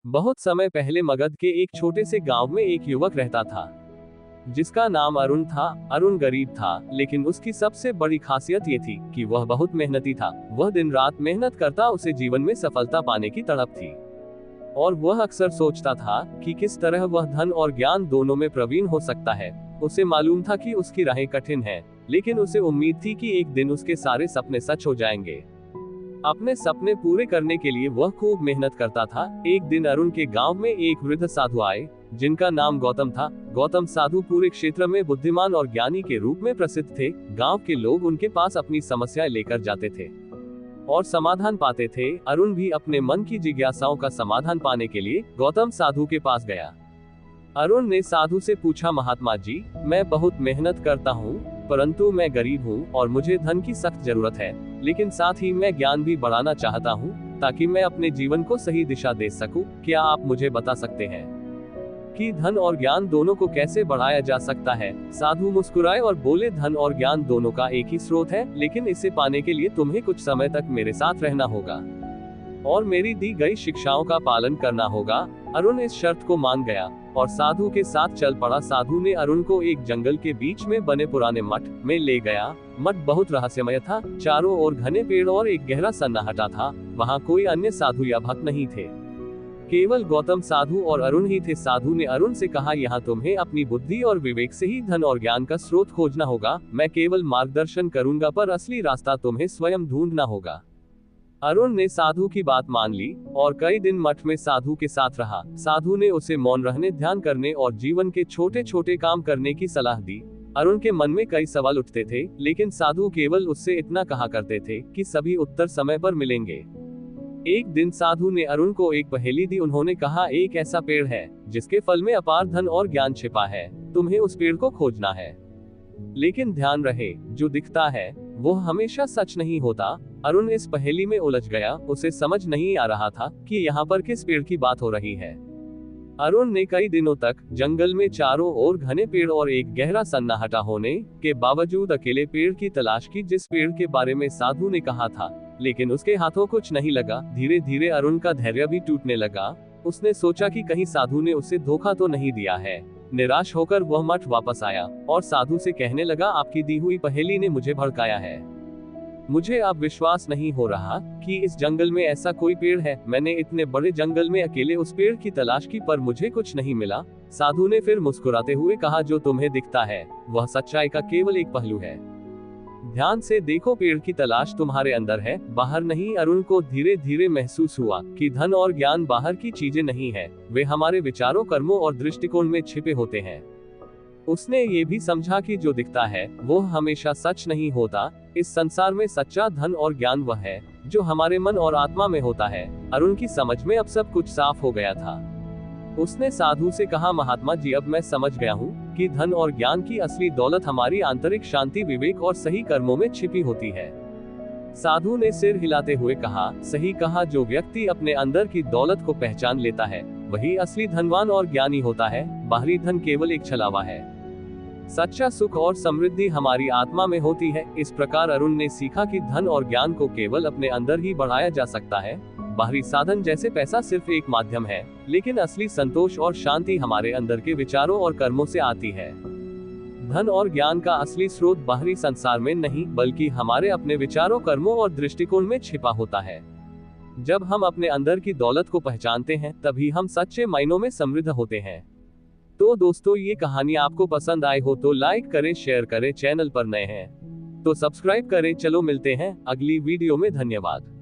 बहुत समय पहले मगध के एक छोटे से गांव में एक युवक रहता था जिसका नाम अरुण था। अरुण गरीब था, लेकिन उसकी सबसे बड़ी खासियत ये थी कि वह बहुत मेहनती था। वह दिन रात मेहनत करता, उसे जीवन में सफलता पाने की तड़प थी। और वह अक्सर सोचता था कि किस तरह वह धन और ज्ञान दोनों में प्रवीण हो सकता है। उसे मालूम था कि उसकी राहें कठिन हैं, लेकिन उसे उम्मीद थी कि एक दिन उसके सारे सपने सच हो जाएंगे। अपने सपने पूरे करने के लिए वह खूब मेहनत करता था। एक दिन अरुण के गांव में एक वृद्ध साधु आए, जिनका नाम गौतम था। गौतम साधु पूरे क्षेत्र में बुद्धिमान और ज्ञानी के रूप में प्रसिद्ध थे। गांव के लोग उनके पास अपनी समस्याएं लेकर जाते थे और समाधान पाते थे। अरुण भी अपने मन की जिज्ञासाओं का समाधान पाने के लिए गौतम साधु के पास गया। अरुण ने साधु से पूछा, महात्मा जी, मैं बहुत मेहनत करता हूँ, परंतु मैं गरीब हूँ और मुझे धन की सख्त जरूरत है, लेकिन साथ ही मैं ज्ञान भी बढ़ाना चाहता हूँ ताकि मैं अपने जीवन को सही दिशा दे सकूं। क्या आप मुझे बता सकते हैं कि धन और ज्ञान दोनों को कैसे बढ़ाया जा सकता है? साधु मुस्कुराए और बोले, धन और ज्ञान दोनों का एक ही स्रोत है, लेकिन इसे पाने के लिए तुम्हें कुछ समय तक मेरे साथ रहना होगा और मेरी दी गई शिक्षाओं का पालन करना होगा। अरुण इस शर्त को मान गया और साधु के साथ चल पड़ा। साधु ने अरुण को एक जंगल के बीच में बने पुराने मठ में ले गया। मठ बहुत रहस्यमय था, चारों ओर घने पेड़ और एक गहरा सन्नाटा था। वहाँ कोई अन्य साधु या भक्त नहीं थे, केवल गौतम साधु और अरुण ही थे। साधु ने अरुण से कहा, यहाँ तुम्हें अपनी बुद्धि और विवेक से ही धन और ज्ञान का स्रोत खोजना होगा। मैं केवल मार्गदर्शन करूंगा, पर असली रास्ता तुम्हें स्वयं ढूंढना होगा। अरुण ने साधु की बात मान ली और कई दिन मठ में साधु के साथ रहा। साधु ने उसे मौन रहने, ध्यान करने और जीवन के छोटे छोटे काम करने की सलाह दी। अरुण के मन में कई सवाल उठते थे, लेकिन साधु केवल उससे इतना कहा करते थे कि सभी उत्तर समय पर मिलेंगे। एक दिन साधु ने अरुण को एक पहेली दी। उन्होंने कहा, एक ऐसा पेड़ है जिसके फल में अपार धन और ज्ञान छिपा है। तुम्हें उस पेड़ को खोजना है, लेकिन ध्यान रहे, जो दिखता है वो हमेशा सच नहीं होता। अरुण इस पहेली में उलझ गया। उसे समझ नहीं आ रहा था कि यहाँ पर किस पेड़ की बात हो रही है। अरुण ने कई दिनों तक जंगल में चारों ओर घने पेड़ और एक गहरा सन्नाटा होने के बावजूद अकेले पेड़ की तलाश की, जिस पेड़ के बारे में साधु ने कहा था, लेकिन उसके हाथों कुछ नहीं लगा। धीरे धीरे अरुण का धैर्य भी टूटने लगा। उसने सोचा कि कहीं साधु ने उसे धोखा तो नहीं दिया है। निराश होकर वह मठ वापस आया और साधु से कहने लगा, आपकी दी हुई पहेली ने मुझे भड़काया है। मुझे अब विश्वास नहीं हो रहा कि इस जंगल में ऐसा कोई पेड़ है। मैंने इतने बड़े जंगल में अकेले उस पेड़ की तलाश की, पर मुझे कुछ नहीं मिला। साधु ने फिर मुस्कुराते हुए कहा, जो तुम्हें दिखता है वह सच्चाई का केवल एक पहलू है। ध्यान से देखो, पेड़ की तलाश तुम्हारे अंदर है, बाहर नहीं। अरुण को धीरे धीरे महसूस हुआ कि धन और ज्ञान बाहर की चीजें नहीं है, वे हमारे विचारों, कर्मों और दृष्टिकोण में छिपे होते हैं। उसने ये भी समझा कि जो दिखता है वो हमेशा सच नहीं होता। इस संसार में सच्चा धन और ज्ञान वह है जो हमारे मन और आत्मा में होता है। अरुण की समझ में अब सब कुछ साफ हो गया था। उसने साधु से कहा, महात्मा जी, अब मैं समझ गया हूँ कि धन और ज्ञान की असली दौलत हमारी आंतरिक शांति, विवेक और सही कर्मों में छिपी होती है। साधु ने सिर हिलाते हुए कहा, सही कहा, जो व्यक्ति अपने अंदर की दौलत को पहचान लेता है वही असली धनवान और ज्ञानी होता है। बाहरी धन केवल एक छलावा है। सच्चा सुख और समृद्धि हमारी आत्मा में होती है। इस प्रकार अरुण ने सीखा कि धन और ज्ञान को केवल अपने अंदर ही बढ़ाया जा सकता है। बाहरी साधन जैसे पैसा सिर्फ एक माध्यम है, लेकिन असली संतोष और शांति हमारे अंदर के विचारों और कर्मों से आती है। धन और ज्ञान का असली स्रोत बाहरी संसार में नहीं, बल्कि हमारे अपने विचारों, कर्मों और दृष्टिकोण में छिपा होता है। जब हम अपने अंदर की दौलत को पहचानते हैं, तभी हम सच्चे मायनों में समृद्ध होते हैं। तो दोस्तों, ये कहानी आपको पसंद आई हो तो लाइक करें, शेयर करें। चैनल पर नए हैं तो सब्सक्राइब करें। चलो मिलते हैं अगली वीडियो में। धन्यवाद।